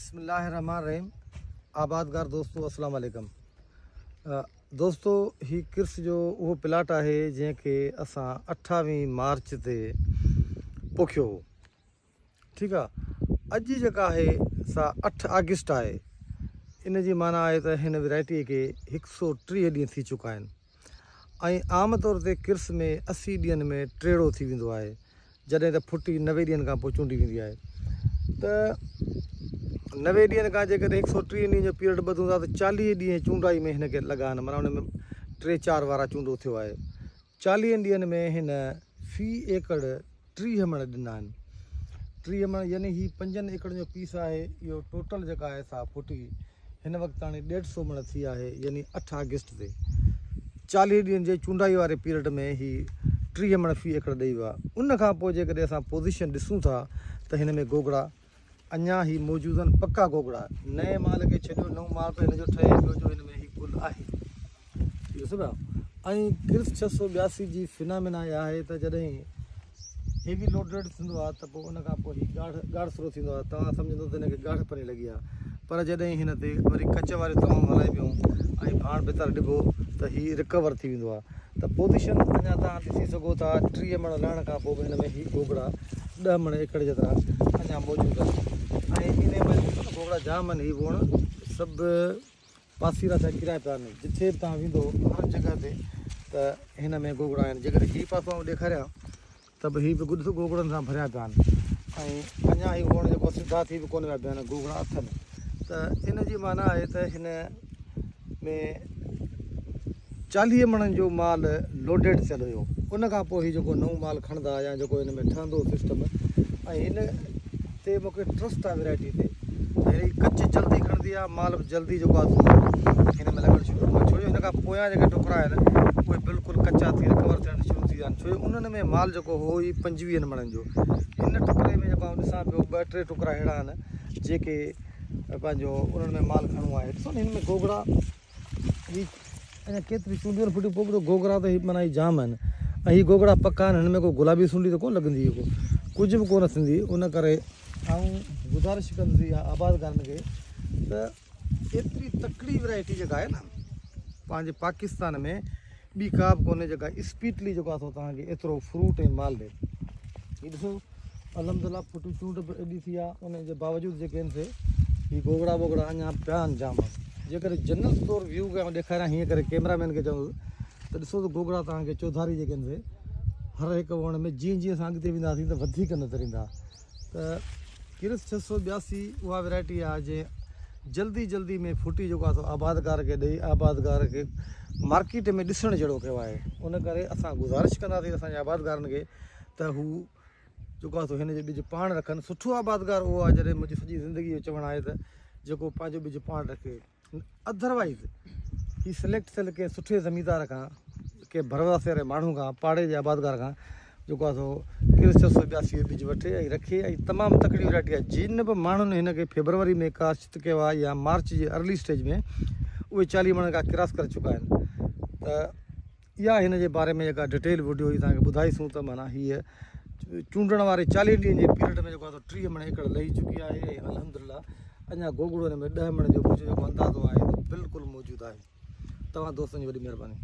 बिस्मिल्लाहिर्रहमानिर्रहीम। आबादगार दोस्तों अस्सलाम वालेकुम। दोस्तों ही किर्स जो वो प्लाट है जैसे असां 28 मार्च से पोखियो हो। ठीक है, अज जका है सा 8 अगस्त है। इन जी माना है तो इन वैरायटी के 130 ॾींहं थी चुका आहिनि। आम तौर ते किर्स में 80 ॾींहंनि में टेड़ो थी वेंदो आहे, जॾहिं त फुटी 90 ॾींहंनि खां पोइ चूंडी वेंदी आहे। त 90 ॾींहंनि खां जेकॾहिं 130 ॾींहं जो पीरियड ॿधूं था त 40 ॾींहं चूंडाई में हिन खे लॻा आहिनि, माना हुन में 3-4 वारा चूंडो थियो आहे। 40 ॾींहंनि में हिन फी एकड़ 30 मण ॾिना आहिनि। 30 मण यानी ही 5 एकड़ जो पीस आहे। इहो टोटल जेका आहे सा फुटी हिन वक़्तु हाणे 150 मण थी आहे, यानी 8 अगस्त ते 40 ॾींहंनि जे चूंडाई वारे पीरियड में ही 30 मण फी एकड़ ॾेई वियो आहे। उन खां पोइ जेकॾहिं असां पोज़ीशन ॾिसूं था त हिन में गोगड़ा अञा ही मौजूद आहिनि, पक्का गोगड़ा। नए माल खे छॾियो, नओं माल त हिन जो ठहे पियो जो हिन में ही गुल आहे। इहो सभु ऐं किर्स 682 जी फिनामिना इहा आहे त जॾहिं हेवी लोडेड थींदो आहे त पोइ उन खां पोइ ही ॻाढ़सरो थींदो आहे। तव्हां सम्झंदो त हिनखे ॻाढ़ पने लॻी आहे, पर जॾहिं हिन ते वरी कच वारे तमामु हलाए पियूं ऐं भाण भितर ॾिबो त ही रिकवर थी वेंदो आहे। त पोज़ीशन अञा तव्हां ॾिसी सघो था, 30 मण लहण खां पोइ बि हिन में ही गोगड़ा 10 मण एकड़ जेतिरा अञा मौजूदु आहिनि। ऐं इन में गोगड़ा जाम आहिनि। ही वण सभु पासीरा थिया किराए पिया आहिनि। जिथे बि तव्हां वेंदो हर जॻह ते त हिन में गोगड़ा आहिनि। जेकॾहिं ही पासो ॾेखारियां त बि ही बि गुड गोगड़नि सां भरिया पिया आहिनि ऐं अञा ही वण जेको सिधा थी बि कोन विया पिया आहिनि, गोगड़ा अथनि। त इन जी माना आहे त हिन में 40 मणनि जो माल लोडेड थियल हुयो। उन खां पोइ ही जेको नओं माल खणंदा या जेको हिन में ठहंदो सिस्टम, ऐं हिन ते मूंखे ट्रस्ट आहे वैरायटी ते। अहिड़ी कच जल्दी खणंदी आहे, माल बि जल्दी जेको आहे हिन में लॻणु शुरू कंदो आहे। छो जो हिन खां पोयां जेके टुकड़ा आहिनि उहे बिल्कुलु कचा थी रिकवर थियणु शुरू थी विया आहिनि। छो जो उन्हनि में माल जेको हो ही 25 मणनि जो। हिन टुकड़े में जेको ॾिसां पियो 2-3 टुकड़ा अहिड़ा आहिनि जेके पंहिंजो उन्हनि में माल खणो आहे। ॾिसो न हिन में गोगड़ा ही अञा केतिरी चूंडियूं फुटी पोइ गोगड़ा त ही माना ही जाम आहिनि। ऐं ही गोगड़ा पका आहिनि, हिन में को गुलाबी सुंडी त कोन लॻंदी, कुझु बि कोन थींदी। उन करे ऐं गुज़ारिश कंदी आहे आबादगारनि खे त एतिरी तकड़ी वैरायटी जेका आहे न पंहिंजे पाकिस्तान में ॿी का बि कोन्हे जेका स्पीडली जेको आहे तव्हांखे एतिरो फ्रूट ऐं माल ॾे। हीअ ॾिसो अलहमदिल्ला फुटी चूंड बि एॾी थी आहे, उनजे बावजूदि जेके आहिनि से हीअ गोगड़ा वोगड़ा अञा पिया आहिनि जाम। जेकॾहिं जनरल तौरु व्यू खे ॾेखारियां हीअं करे कैमरामैन खे चवंदुसि त ॾिसो त गोगड़ा तव्हांखे चौधारी जेके आहिनि से हर हिकु वण में जीअं जीअं असां अॻिते वेंदासीं त वधीक नज़र ईंदा। त किर्स 682 उहा वैरायटी आहे जंहिं जल्दी में फुटी जेको आहे आबादगार खे ॾेई आबादगार खे मार्केट में ॾिसणु जहिड़ो कयो आहे। उन करे असां गुज़ारिश कंदासीं असांजे आबादगारनि खे त हू जेको आहे हिन जो ॿिज पाण रखनि। सुठो आबादगार उहो आहे जॾहिं मुंहिंजी सॼी ज़िंदगी जो चवणु आहे त जेको पंहिंजो ॿिज पाण रखे। अदरवाइज़ ही सिलेक्ट थियल कंहिं सुठे ज़मीनदार खां, कंहिं भरवसे वारे माण्हू खां, पाड़े जे आबादगार खां जेको आहे किर्स 682 ॿिज वठे ऐं रखे। ऐं तमामु तकड़ी वैरायटी आहे। जिन बि माण्हुनि हिन खे फेबरवरी में काश्त कयो आहे या मार्च जे अर्ली स्टेज में, उहे 40 मण खां क्रॉस करे चुका आहिनि। त इहा हिन जे बारे में जेका डिटेल वीडियो हुई तव्हांखे ॿुधाईसूं त माना हीअ चूंडण वारे 40 ॾींहंनि जे पीरियड में जेको आहे 30 मण एकड़ लही चुकी आहे। ऐं अलहमदिल्ला अञा गोगड़ो हिन में 10 मण जो जेको अंदाज़ो आहे बिल्कुलु मौजूदु आहे। तव्हां दोस्तनि जी वॾी महिरबानी।